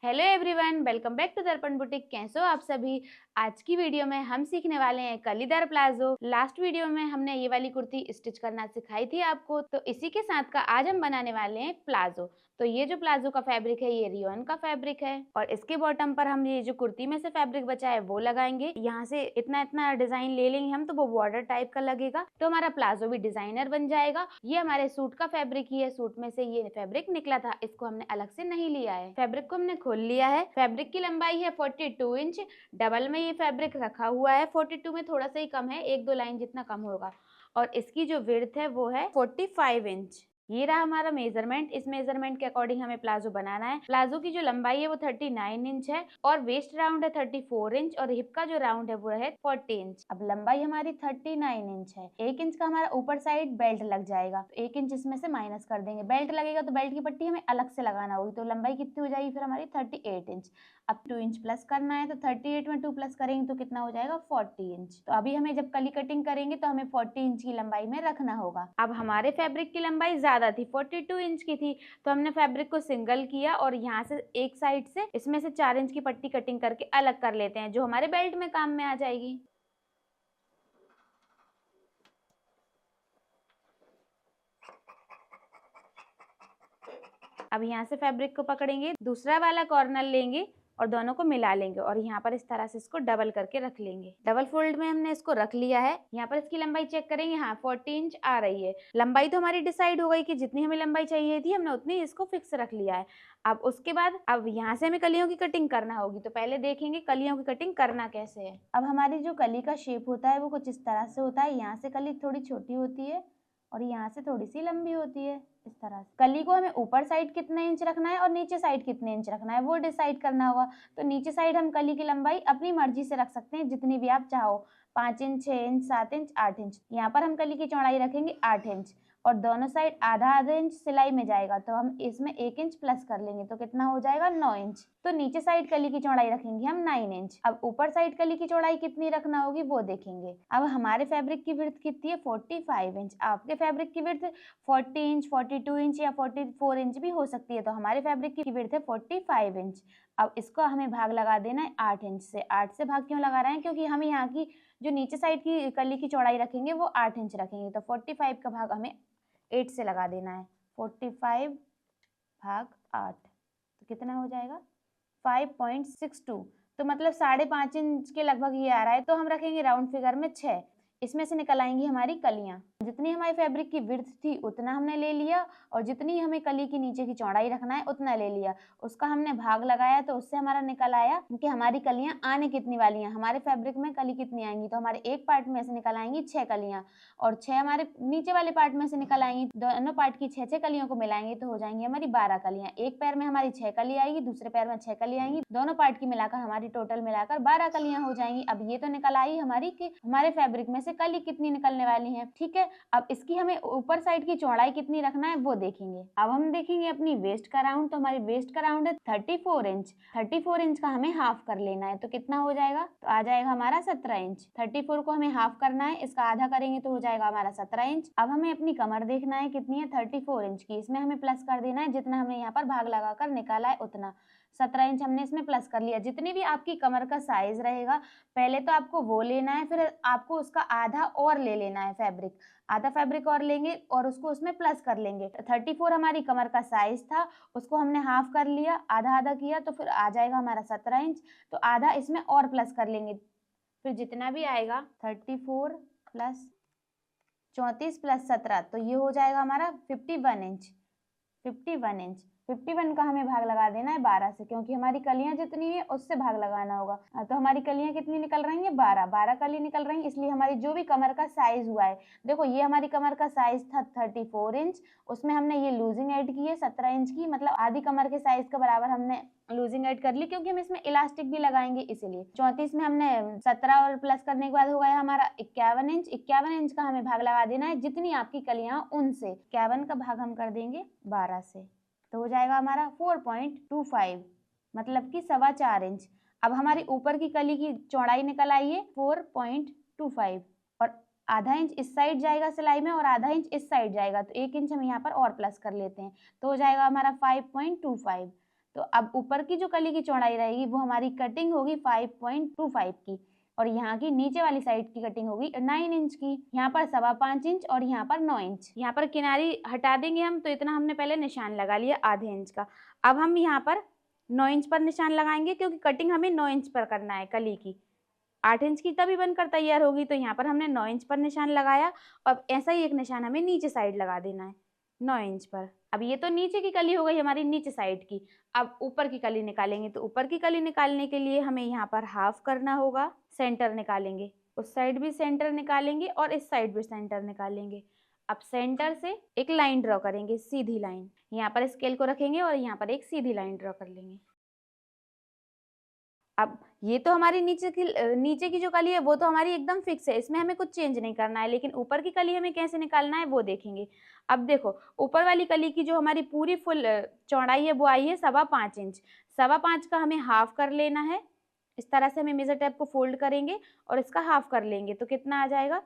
Hello everyone, welcome back to Darpan boutique. कैसे हो आप सभी। आज की वीडियो में हम सीखने वाले हैं कलीदार प्लाजो। लास्ट वीडियो में हमने ये वाली कुर्ती स्टिच करना सिखाई थी आपको, तो इसी के साथ का आज हम बनाने वाले हैं प्लाजो। तो ये जो प्लाजो का फैब्रिक है ये रियोन का फैब्रिक है और इसके बॉटम पर हम ये जो कुर्ती में से फैब्रिक बचा है वो लगाएंगे। यहाँ से इतना इतना डिजाइन ले लेंगे हम, तो वो बॉर्डर टाइप का लगेगा, तो हमारा प्लाजो भी डिजाइनर बन जाएगा। ये हमारे सूट का फैब्रिक ही है, सूट में से ये फैब्रिक निकला था, इसको हमने अलग से नहीं लिया है। फैब्रिक को हमने खोल लिया है। फैब्रिक की लंबाई है 42 इंच। डबल में ये फैब्रिक रखा हुआ है। 42 में थोड़ा सा ही कम है, एक दो लाइन जितना कम होगा। और इसकी जो विड्थ है वो है 45 इंच। ये रहा हमारा मेजरमेंट। इस मेजरमेंट के अकॉर्डिंग हमें प्लाजो बनाना है। प्लाजो की जो लंबाई है वो 39 इंच है और वेस्ट राउंड है 34 इंच और हिप का जो राउंड है वो है 40 इंच। अब लंबाई हमारी 39 इंच है। 1 इंच का हमारा ऊपर साइड बेल्ट लग जाएगा, तो 1 इंच इसमें से माइनस कर देंगे। बेल्ट लगेगा तो बेल्ट की पट्टी हमें अलग से लगाना होगी, तो लंबाई कितनी हो जाएगी फिर हमारी 38 इंच। अब 2 इंच प्लस करना है, तो 38 में 2 प्लस करेंगे तो कितना हो जाएगा 40 इंच। तो अभी हमें जब कली कटिंग करेंगे तो हमें 40 इंच की लंबाई में रखना होगा। अब हमारे फैब्रिक की लंबाई ज्यादा थी, 42 इंच की थी, तो हमने फैब्रिक को सिंगल किया और यहाँ से एक साइड से इसमें से 4 इंच की पट्टी कटिंग करके अलग कर लेते हैं, जो हमारे बेल्ट में काम में आ जाएगी। अब यहाँ से फैब्रिक को पकड़ेंगे, दूसरा वाला कॉर्नर लेंगे और दोनों को मिला लेंगे और यहाँ पर इस तरह से इसको डबल करके रख लेंगे। डबल फोल्ड में हमने इसको रख लिया है। यहाँ पर इसकी लंबाई चेक करेंगे, हाँ 40 इंच आ रही है। लंबाई तो हमारी डिसाइड हो गई कि जितनी हमें लंबाई चाहिए थी हमने उतनी इसको फिक्स रख लिया है। अब उसके बाद अब यहाँ से हमें कलियों की कटिंग करना होगी, तो पहले देखेंगे कलियों की कटिंग करना कैसे है। अब हमारी जो कली का शेप होता है वो कुछ इस तरह से होता है। यहाँ से कली थोड़ी छोटी होती है और यहाँ से थोड़ी सी लंबी होती है। इस तरह से कली को हमें ऊपर साइड कितने इंच रखना है और नीचे साइड कितने इंच रखना है वो डिसाइड करना होगा। तो नीचे साइड हम कली की लंबाई अपनी मर्जी से रख सकते हैं, जितनी भी आप चाहो, 5 इंच, 6 इंच, 7 इंच, 8 इंच। यहाँ पर हम कली की चौड़ाई रखेंगे 8 इंच और दोनों साइड आधा आधा इंच सिलाई में जाएगा, तो हम इसमें 1 इंच प्लस कर लेंगे, तो कितना हो जाएगा 9 इंच। तो नीचे साइड कली की चौड़ाई रखेंगे हम 9 इंच। अब ऊपर साइड कली की चौड़ाई कितनी रखना होगी वो देखेंगे। अब हमारे फैब्रिक की विड्थ कितनी है 45 इंच। आपके फैब्रिक की विड्थ 40 इंच, 42 इंच या 44 इंच भी हो सकती है, तो हमारे फैब्रिक की विड्थ है 45 इंच। अब इसको हमें भाग लगा देना है 8 इंच से। 8 से भाग क्यों लगा रहे हैं, क्योंकि हम यहाँ की जो नीचे साइड की कली की चौड़ाई रखेंगे वो 8 इंच रखेंगे, तो 45 का भाग हमें 8 से लगा देना है। 45 भाग 8 तो कितना हो जाएगा 5.62, तो मतलब 5.5 इंच के लगभग ये आ रहा है। तो हम रखेंगे राउंड फिगर में 6। इसमें से निकल आएंगी हमारी कलियां। जितनी हमारी फैब्रिक की विड्थ थी उतना हमने ले लिया और जितनी हमें कली की नीचे की चौड़ाई रखना है उतना ले लिया। उसका हमने भाग लगाया, तो उससे हमारा निकल आया कि हमारी कलियां आने कितनी वाली हैं। हमारे फैब्रिक में कली कितनी आएंगी, तो हमारे एक पार्ट में से निकल आएंगी 6 कलियां और 6 हमारे नीचे वाले पार्ट में से निकल आएंगी। दोनों पार्ट की 6 कलियों को मिलाएंगे तो हो जाएंगी हमारी 12 कलियां। एक पैर में हमारी 6 कली आएगी, दूसरे पैर में 6 कली आएंगी, दोनों पार्ट की मिलाकर हमारी टोटल मिलाकर 12 कलियां हो जाएंगी। अब ये तो निकल आई हमारी कि हमारे फैब्रिक में से कली कितनी निकलने वाली है। ठीक है, अब इसकी हमें ऊपर साइड की चौड़ाई कितनी रखना है वो देखेंगे। अब हम देखेंगे अपनी वेस्ट का राउंड, तो हमारी वेस्ट का राउंड है 34 इंच। 34 इंच का हमें हाफ कर लेना है, तो कितना हो जाएगा, तो आ जाएगा हमारा 17 इंच। 34 को हमें हाफ करना है, इसका आधा करेंगे तो हो जाएगा हमारा 17 इंच। अब हमें अपनी कमर देखना है कितनी है 34 इंच की, इसमें हमें प्लस कर देना है, जितना हमने यहाँ पर भाग लगाकर निकाला है उतना। 17 इंच हमने इसमें प्लस कर लिया। जितनी भी आपकी कमर का साइज रहेगा पहले तो आपको वो लेना है, फिर आपको उसका आधा और ले लेना है फैब्रिक। आधा फैब्रिक और लेंगे और उसको उसमें प्लस कर लेंगे। 34 हमारी कमर का साइज था, उसको हमने हाफ कर लिया, आधा आधा किया, तो फिर आ जाएगा हमारा 17 इंच। तो आधा इसमें और प्लस कर लेंगे, फिर जितना भी आएगा 34 प्लस 34 प्लस 17, तो ये हो जाएगा हमारा 51 इंच। 51 इंच 51 का हमें भाग लगा देना है 12 से, क्योंकि हमारी कलियां जितनी है उससे भाग लगाना होगा। तो हमारी कलियां कितनी निकल रही हैं 12 कली निकल रही हैं, इसलिए हमारी जो भी कमर का साइज हुआ है, देखो ये हमारी कमर का साइज था 34 इंच, उसमें हमने ये लूजिंग ऐड की है 17 इंच की, मतलब आधी कमर के साइज के बराबर हमने लूजिंग ऐड कर ली, क्योंकि हम इसमें इलास्टिक भी लगाएंगे इसीलिए। 34 में हमने 17 और प्लस करने के बाद हो गया हमारा 51 इंच। 51 इंच का हमें भाग लगा देना है जितनी आपकी कलियां उनसे। 51 का भाग हम कर देंगे 12 से, तो हो जाएगा हमारा 4.25, मतलब कि 4.25 इंच। अब हमारी ऊपर की कली की चौड़ाई निकल आई है 4.25 और आधा इंच इस साइड जाएगा सिलाई में और आधा इंच इस साइड जाएगा, तो 1 इंच हम यहाँ पर और प्लस कर लेते हैं, तो हो जाएगा हमारा 5.25। तो अब ऊपर की जो कली की चौड़ाई रहेगी वो हमारी कटिंग होगी 5.25 की, और यहाँ की नीचे वाली साइड की कटिंग होगी 9 इंच की। यहाँ पर 5.25 इंच और यहाँ पर 9 इंच। यहाँ पर किनारी हटा देंगे हम, तो इतना हमने पहले निशान लगा लिया आधे इंच का। अब हम यहाँ पर 9 इंच पर निशान लगाएंगे, क्योंकि कटिंग हमें 9 इंच पर करना है कली की। 8 इंच की तभी बनकर तैयार होगी, तो यहाँ पर हमने 9 इंच पर निशान लगाया। अब ऐसा ही एक निशान हमें नीचे साइड लगा देना है 9 इंच पर। अब ये तो नीचे की कली हो गई हमारी नीचे साइड की। अब ऊपर की कली निकालेंगे, तो ऊपर की कली निकालने के लिए हमें यहाँ पर हाफ करना होगा, सेंटर निकालेंगे, उस साइड भी सेंटर निकालेंगे और इस साइड भी सेंटर निकालेंगे। अब सेंटर से एक लाइन ड्रॉ करेंगे, सीधी लाइन। यहाँ पर स्केल को रखेंगे और यहाँ पर एक सीधी लाइन ड्रॉ कर लेंगे। अब ये तो हमारी नीचे की जो कली है वो तो हमारी एकदम फिक्स है, इसमें हमें कुछ चेंज नहीं करना है। लेकिन ऊपर की कली हमें कैसे निकालना है वो देखेंगे। अब देखो, ऊपर वाली कली की जो हमारी पूरी फुल चौड़ाई है वो आई है 5.25 इंच। 5.25 का हमें हाफ कर लेना है। इस तरह से हमें मेजर टेप को फोल्ड करेंगे और इसका हाफ कर लेंगे, तो कितना आ जाएगा,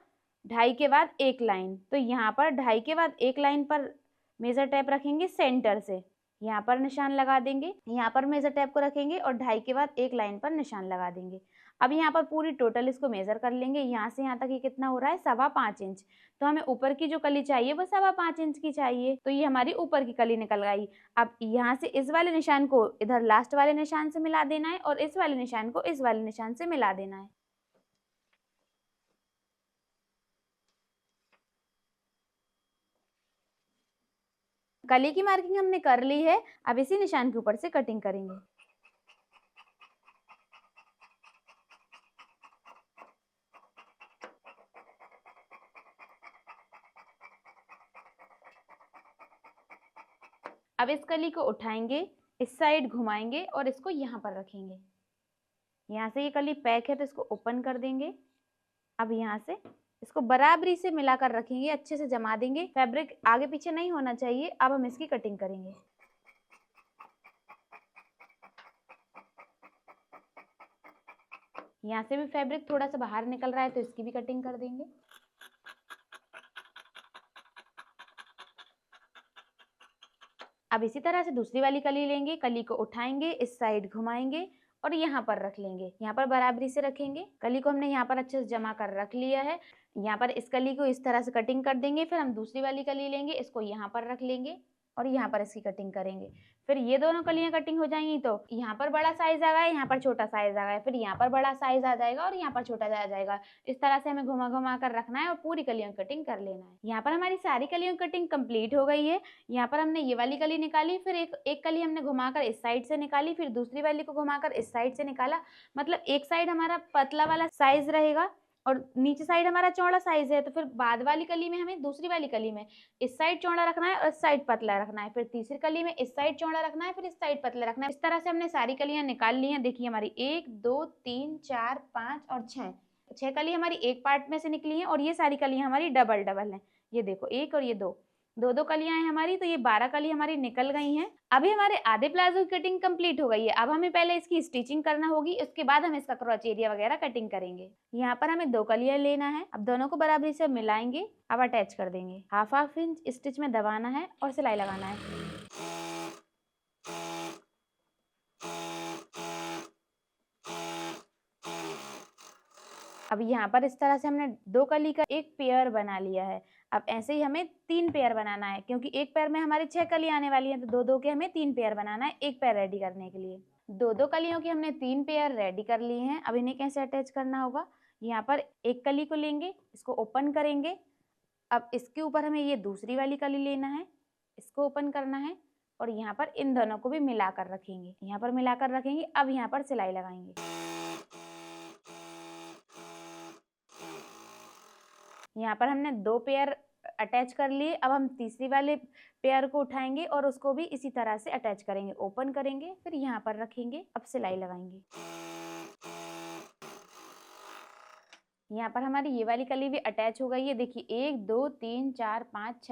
2.5 के बाद एक लाइन। तो यहाँ पर 2.5 के बाद एक लाइन पर मेजर टेप रखेंगे सेंटर से, यहाँ पर निशान लगा देंगे, यहाँ पर मेजर टेप को रखेंगे और 2.5 के बाद एक लाइन पर निशान लगा देंगे। अब यहाँ पर पूरी टोटल इसको मेजर कर लेंगे, यहाँ से यहाँ तक ये कितना हो रहा है, 5.25 इंच। तो हमें ऊपर की जो कली चाहिए वो 5.25 इंच की चाहिए, तो ये हमारी ऊपर की कली निकल गई। अब यहाँ से इस वाले निशान को इधर लास्ट वाले निशान से मिला देना है और इस वाले निशान को इस वाले निशान से मिला देना है। कली की मार्किंग हमने कर ली है। अब इसी निशान के ऊपर से कटिंग करेंगे। अब इस कली को उठाएंगे, इस साइड घुमाएंगे और इसको यहाँ पर रखेंगे। यहाँ से ये कली पैक है तो इसको ओपन कर देंगे। अब यहाँ से इसको बराबरी से मिलाकर रखेंगे, अच्छे से जमा देंगे, फैब्रिक आगे पीछे नहीं होना चाहिए। अब हम इसकी कटिंग करेंगे। यहाँ से भी फैब्रिक थोड़ा सा बाहर निकल रहा है तो इसकी भी कटिंग कर देंगे। अब इसी तरह से दूसरी वाली कली लेंगे, कली को उठाएंगे, इस साइड घुमाएंगे और यहाँ पर रख लेंगे। यहाँ पर बराबरी से रखेंगे। कली को हमने यहाँ पर अच्छे से जमा कर रख लिया है। यहाँ पर इस कली को इस तरह से कटिंग कर देंगे। फिर हम दूसरी वाली कली लेंगे, इसको यहाँ पर रख लेंगे और यहाँ पर इसकी कटिंग करेंगे। फिर ये दोनों कलियां कटिंग हो जाएंगी तो यहाँ पर बड़ा साइज आ गया, यहाँ पर छोटा साइज आ गया, फिर यहाँ पर बड़ा साइज आ जाएगा और यहाँ पर छोटा आ जाएगा। इस तरह से हमें घुमा घुमा कर रखना है और पूरी कलियों की कटिंग कर लेना है। यहाँ पर हमारी सारी कलियों की कटिंग कंप्लीट हो गई है। यहाँ पर हमने ये वाली कली निकाली, फिर एक कली हमने घुमाकर इस साइड से निकाली, फिर दूसरी वाली को घुमाकर इस साइड से निकाला। मतलब एक साइड हमारा पतला वाला साइज रहेगा और नीचे साइड हमारा चौड़ा साइज है। तो फिर बाद वाली कली में हमें दूसरी वाली कली में इस साइड चौड़ा रखना है और इस साइड पतला रखना है। फिर तीसरी कली में इस साइड चौड़ा रखना है, फिर इस साइड पतला रखना है। इस तरह से हमने सारी कलियां निकाल ली हैं। देखिए हमारी 1 2 3 4 5 और 6 कली हमारी एक पार्ट में से निकली हैं और ये सारी कलियां हमारी डबल डबल हैं। ये देखो, एक और ये दो कलियां हैं हमारी, तो ये 12 कली हमारी निकल गई हैं। अभी हमारे आधे प्लाजो की कटिंग कंप्लीट हो गई है। अब हमें पहले इसकी स्टिचिंग करना होगी, उसके बाद हम इसका क्रॉच एरिया वगैरह कटिंग करेंगे। यहाँ पर हमें 2 कलियां लेना है। अब दोनों को बराबरी से मिलाएंगे, अब अटैच कर देंगे। हाफ इंच स्टिच में दबाना है और सिलाई लगाना है। अब यहाँ पर इस तरह से हमने 2 कली का एक पेयर बना लिया है। अब ऐसे ही हमें 3 पेयर बनाना है, क्योंकि एक पेयर में हमारी 6 कली आने वाली हैं, तो 2 के हमें 3 पेयर बनाना है एक पेयर रेडी करने के लिए। 2 कलियों की हमने 3 पेयर रेडी कर लिए हैं। अब इन्हें कैसे अटैच करना होगा, यहाँ पर एक कली को लेंगे, इसको ओपन करेंगे। अब इसके ऊपर हमें ये दूसरी वाली कली लेना है, इसको ओपन करना है और यहाँ पर इन दोनों को भी मिलाकर रखेंगे। यहाँ पर मिलाकर रखेंगे। अब यहाँ पर सिलाई लगाएंगे। यहाँ पर हमने 2 पेयर अटैच कर लिए। अब हम तीसरी वाले पेयर को उठाएंगे और उसको भी इसी तरह से अटैच करेंगे, ओपन करेंगे, फिर यहाँ पर रखेंगे। अब सिलाई लगाएंगे। यहाँ पर हमारी ये वाली कली भी अटैच हो गई है। देखिए 1 2 3 4 5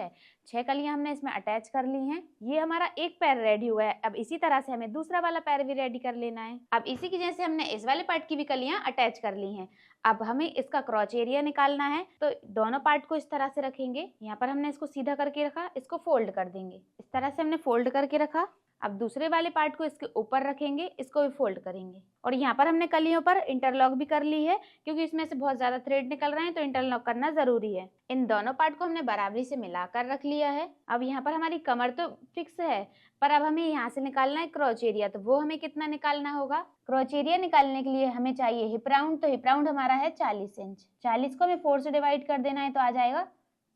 6 कलियां हमने इसमें अटैच कर ली हैं। ये हमारा एक पैर रेडी हुआ है। अब इसी तरह से हमें दूसरा वाला पैर भी रेडी कर लेना है। अब इसी की जैसे हमने इस वाले पार्ट की भी कलियां अटैच कर ली हैं। अब हमें इसका क्रॉच एरिया निकालना है, तो दोनों पार्ट को इस तरह से रखेंगे। यहाँ पर हमने इसको सीधा करके रखा, इसको फोल्ड कर देंगे। इस तरह से हमने फोल्ड करके रखा। अब दूसरे वाले पार्ट को इसके ऊपर रखेंगे, इसको भी फोल्ड करेंगे और यहाँ पर हमने कलियों पर इंटरलॉक भी कर ली है, क्योंकि इसमें से बहुत ज्यादा थ्रेड निकल रहे हैं तो इंटरलॉक करना जरूरी है। इन दोनों पार्ट को हमने बराबरी से मिलाकर रख लिया है। अब यहाँ पर हमारी कमर तो फिक्स है, पर अब हमें यहाँ से निकालना है क्रॉच एरिया। तो वो हमें कितना निकालना होगा? क्रॉच एरिया निकालने के लिए हमें चाहिए हिप राउंड। तो हिप राउंड हमारा है 40 इंच। 40 को हमें 4 से डिवाइड कर देना है तो आ जाएगा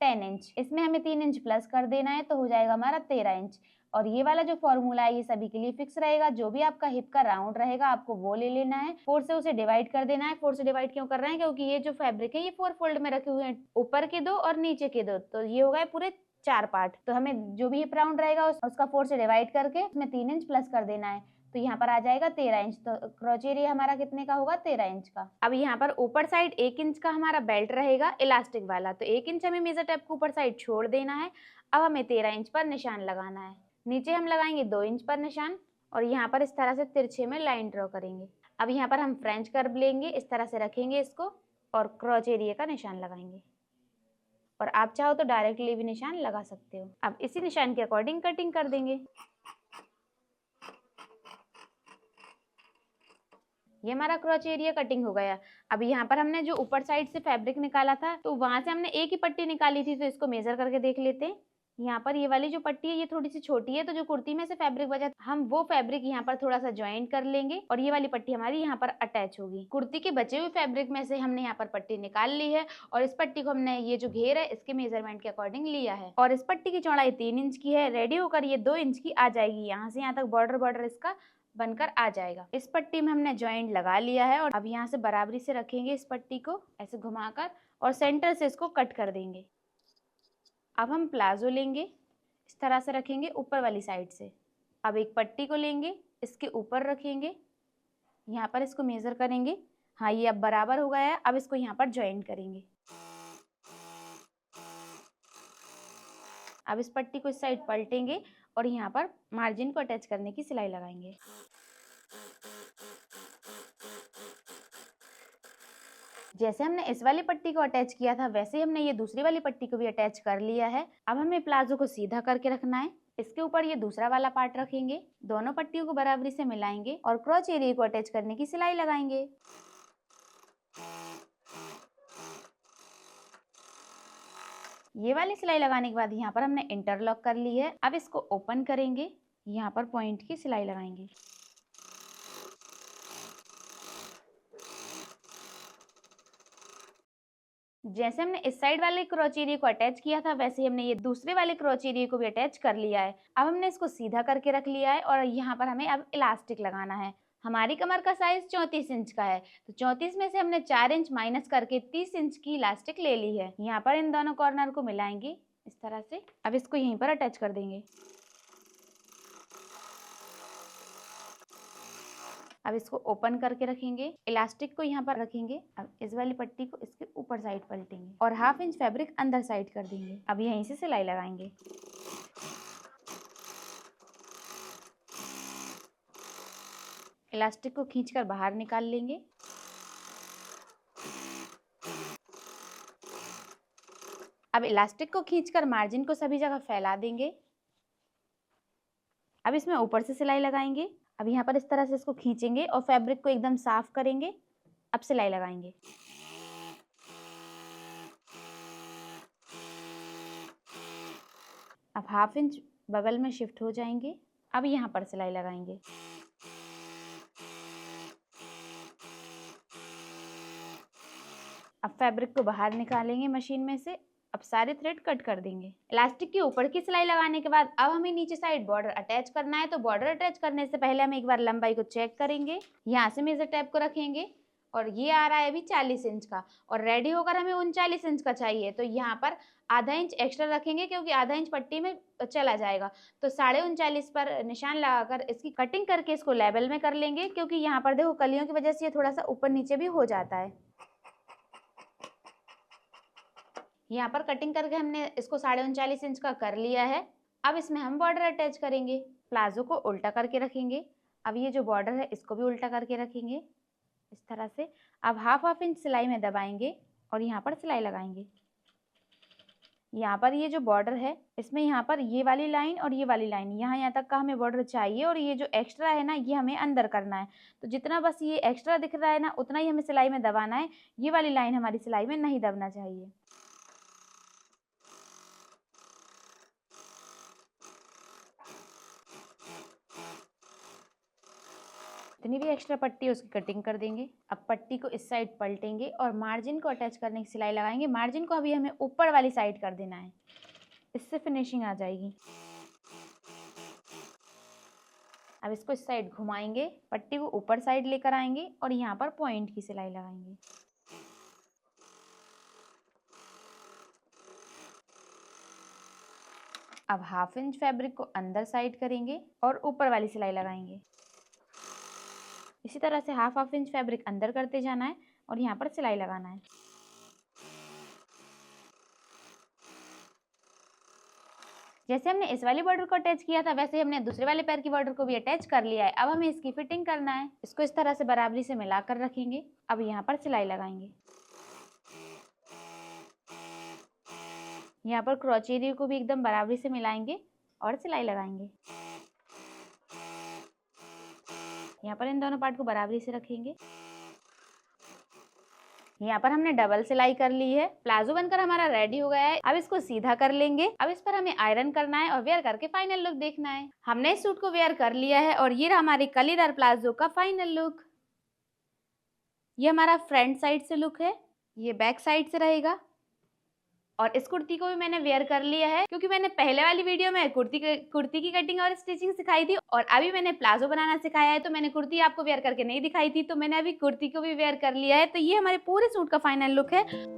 10 इंच। इसमें हमें 3 इंच प्लस कर देना है तो हो जाएगा हमारा 13 इंच। और ये वाला जो फॉर्मूला है ये सभी के लिए फिक्स रहेगा। जो भी आपका हिप का राउंड रहेगा आपको वो ले लेना है, 4 से उसे डिवाइड कर देना है। 4 से डिवाइड क्यों कर रहे हैं? क्योंकि ये जो फैब्रिक है ये 4 फोल्ड में रखे हुए हैं, ऊपर के 2 और नीचे के 2, तो ये हो गए पूरे 4 पार्ट। तो हमें जो भी हिप राउंड रहेगा उसका 4 से डिवाइड करके उसमें 3 इंच प्लस कर देना है, तो यहाँ पर आ जाएगा 13 इंच। तो क्रॉच एरिया हमारा कितने का होगा? 13 इंच का। अब यहाँ पर ऊपर साइड 1 इंच का हमारा बेल्ट रहेगा इलास्टिक वाला, तो 1 इंच हमें मेजर टेप को ऊपर साइड छोड़ देना है। अब हमें 13 इंच पर निशान लगाना है। नीचे हम लगाएंगे 2 इंच पर निशान और यहाँ पर इस तरह से तिरछे में लाइन ड्रॉ करेंगे। अब यहाँ पर हम फ्रेंच कर्व लेंगे, इस तरह से रखेंगे इसको और क्रॉच एरिया का निशान लगाएंगे। और आप चाहो तो डायरेक्टली भी निशान लगा सकते हो। अब इसी निशान के अकॉर्डिंग कटिंग कर देंगे। ये हमारा क्रॉच एरिया कटिंग हो गया। अब यहाँ पर हमने जो ऊपर साइड से फैब्रिक निकाला था तो वहां से हमने एक ही पट्टी निकाली थी, तो इसको मेजर करके देख लेते हैं। यहाँ पर ये वाली जो पट्टी है ये थोड़ी सी छोटी है, तो जो कुर्ती में से फैब्रिक बचा हम वो फैब्रिक यहाँ पर थोड़ा सा ज्वाइंट कर लेंगे और ये वाली पट्टी हमारी यहाँ पर अटैच होगी। कुर्ती के बचे हुए फैब्रिक में से हमने यहाँ पर पट्टी निकाल ली है और इस पट्टी को हमने ये जो घेर है इसके मेजरमेंट के अकॉर्डिंग लिया है और इस पट्टी की चौड़ाई 3 इंच की है। रेडी होकर ये 2 इंच की आ जाएगी। यहाँ से यहाँ तक बॉर्डर इसका बनकर आ जाएगा। इस पट्टी में हमने जॉइंट लगा लिया है और अब यहाँ से बराबरी से रखेंगे इस पट्टी को ऐसे घुमाकर और सेंटर से इसको कट कर देंगे। अब हम प्लाजो लेंगे, इस तरह से रखेंगे ऊपर वाली साइड से। अब एक पट्टी को लेंगे, इसके ऊपर रखेंगे, यहाँ पर इसको मेजर करेंगे। हाँ, ये अब बराबर हो गया है। अब इसको यहाँ पर ज्वाइंट करेंगे। अब इस पट्टी को इस साइड पलटेंगे और यहाँ पर मार्जिन को अटैच करने की सिलाई लगाएंगे। जैसे हमने इस वाली पट्टी को अटैच किया था वैसे ही हमने ये दूसरी वाली पट्टी को भी अटैच कर लिया है। अब हमें प्लाजो को सीधा करके रखना है। इसके ऊपर ये दूसरा वाला पार्ट रखेंगे, दोनों पट्टियों को बराबरी से मिलाएंगे और क्रॉच एरिया को अटैच करने की सिलाई लगाएंगे। ये वाली सिलाई लगाने के बाद यहाँ पर हमने इंटरलॉक कर ली है। अब इसको ओपन करेंगे, यहाँ पर पॉइंट की सिलाई लगाएंगे। जैसे हमने इस साइड वाले क्रॉच एरिया को अटैच किया था वैसे ही हमने ये दूसरे वाले क्रॉच एरिया को भी अटैच कर लिया है। अब हमने इसको सीधा करके रख लिया है और यहाँ पर हमें अब इलास्टिक लगाना है। हमारी कमर का साइज 34 इंच का है, तो 34 में से हमने 4 इंच माइनस करके 30 इंच की इलास्टिक ले ली है। यहाँ पर इन दोनों कॉर्नर को मिलाएंगे इस तरह से। अब इसको यहीं पर अटैच कर देंगे। अब इसको ओपन करके रखेंगे, इलास्टिक को यहाँ पर रखेंगे। अब इस वाली पट्टी को इसके ऊपर साइड पलटेंगे और ½ इंच फैब्रिक अंदर साइड कर देंगे। अब यहीं से सिलाई लगाएंगे। इलास्टिक को खींचकर बाहर निकाल लेंगे। अब इलास्टिक को खींचकर मार्जिन को सभी जगह फैला देंगे। अब इसमें ऊपर से सिलाई लगाएंगे। अब यहाँ पर इस तरह से इसको खींचेंगे और फैब्रिक को एकदम साफ करेंगे। अब सिलाई लगाएंगे। अब ½ इंच बगल में शिफ्ट हो जाएंगे। अब यहाँ पर सिलाई लगाएंगे। अब फैब्रिक को बाहर निकालेंगे मशीन में से। अब सारे थ्रेड कट कर देंगे। इलास्टिक के ऊपर की सिलाई लगाने के बाद अब हमें नीचे साइड बॉर्डर अटैच करना है। तो बॉर्डर अटैच करने से पहले हम एक बार लंबाई को चेक करेंगे। यहाँ से मेजर टेप को रखेंगे और ये आ रहा है अभी 40 इंच का और रेडी होकर हमें 39 इंच का चाहिए। तो यहाँ पर ½ इंच एक्स्ट्रा रखेंगे क्योंकि ½ इंच पट्टी में चला जाएगा। तो 39.5 पर निशान लगाकर इसकी कटिंग करके इसको लेवल में कर लेंगे, क्योंकि यहाँ पर देखो कलियों की वजह से ये थोड़ा सा ऊपर नीचे भी हो जाता है। यहाँ पर कटिंग करके हमने इसको 39.5 इंच का कर लिया है। अब इसमें हम बॉर्डर अटैच करेंगे। प्लाजो को उल्टा करके रखेंगे। अब ये जो बॉर्डर है इसको भी उल्टा करके रखेंगे इस तरह से। अब ½ इंच सिलाई में दबाएंगे और यहाँ पर सिलाई लगाएंगे। यहाँ पर ये जो बॉर्डर है इसमें यहाँ पर ये वाली लाइन और ये वाली लाइन यहाँ तक का हमें बॉर्डर चाहिए, और ये जो एक्स्ट्रा है ना ये हमें अंदर करना है। तो जितना बस ये एक्स्ट्रा दिख रहा है ना उतना ही हमें सिलाई में दबाना है, ये वाली लाइन हमारी सिलाई में नहीं दबना चाहिए। जितनी भी एक्स्ट्रा पट्टी है उसकी कटिंग कर देंगे। अब पट्टी को इस साइड पलटेंगे और मार्जिन को अटैच करने की सिलाई लगाएंगे। मार्जिन को अभी हमें ऊपर वाली साइड कर देना है, इससे फिनिशिंग आ जाएगी। अब इसको इस साइड घुमाएंगे, पट्टी को ऊपर साइड लेकर आएंगे और यहाँ पर पॉइंट की सिलाई लगाएंगे। अब 1/2 इंच फैब्रिक को अंदर साइड करेंगे और ऊपर वाली सिलाई लगाएंगे। इसी तरह से 1/2 इंच फैब्रिक अंदर करते जाना है और यहाँ पर सिलाई लगाना है। जैसे हमने इस वाली बॉर्डर को अटैच किया था वैसे हमने दूसरे वाले पैर की बॉर्डर को भी अटैच कर लिया है। अब हमें इसकी फिटिंग करना है। इसको इस तरह से बराबरी से मिलाकर रखेंगे। अब यहाँ पर सिलाई लगाएंगे। यहाँ पर क्रॉच एरिया को भी एकदम बराबरी से मिलाएंगे और सिलाई लगाएंगे। यहाँ पर इन दोनों पार्ट को बराबरी से रखेंगे। यहाँ पर हमने डबल सिलाई कर ली है। प्लाजो बनकर हमारा रेडी हो गया है। अब इसको सीधा कर लेंगे। अब इस पर हमें आयरन करना है और वेयर करके फाइनल लुक देखना है। हमने इस सूट को वेयर कर लिया है और ये रहा हमारी कलीदार प्लाजो का फाइनल लुक। ये हमारा फ्रंट साइड से लुक है, ये बैक साइड से रहेगा। और इस कुर्ती को भी मैंने वेयर कर लिया है क्योंकि मैंने पहले वाली वीडियो में कुर्ती की कटिंग और स्टिचिंग सिखाई थी और अभी मैंने प्लाजो बनाना सिखाया है। तो मैंने कुर्ती आपको वेयर करके नहीं दिखाई थी, तो मैंने अभी कुर्ती को भी वेयर कर लिया है। तो ये हमारे पूरे सूट का फाइनल लुक है।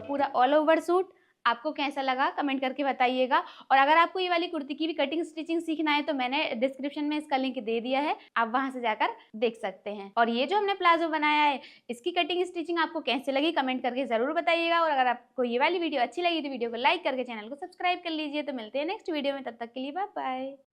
पूरा ऑल ओवर सूट आपको कैसा लगा कमेंट करके बताइएगा। और अगर आपको ये वाली कुर्ती की भी कटिंग स्टिचिंग सीखना है तो मैंने डिस्क्रिप्शन में इसका लिंक दे दिया है, आप वहां से जाकर देख सकते हैं। और ये जो हमने प्लाजो बनाया है इसकी कटिंग स्टिचिंग आपको कैसे लगी कमेंट करके जरूर बताइएगा। और अगर आपको ये वाली वीडियो अच्छी लगी तो वीडियो को लाइक करके चैनल को सब्सक्राइब कर लीजिए। तो मिलते हैं नेक्स्ट वीडियो में, तब तक के लिए बाय बाय।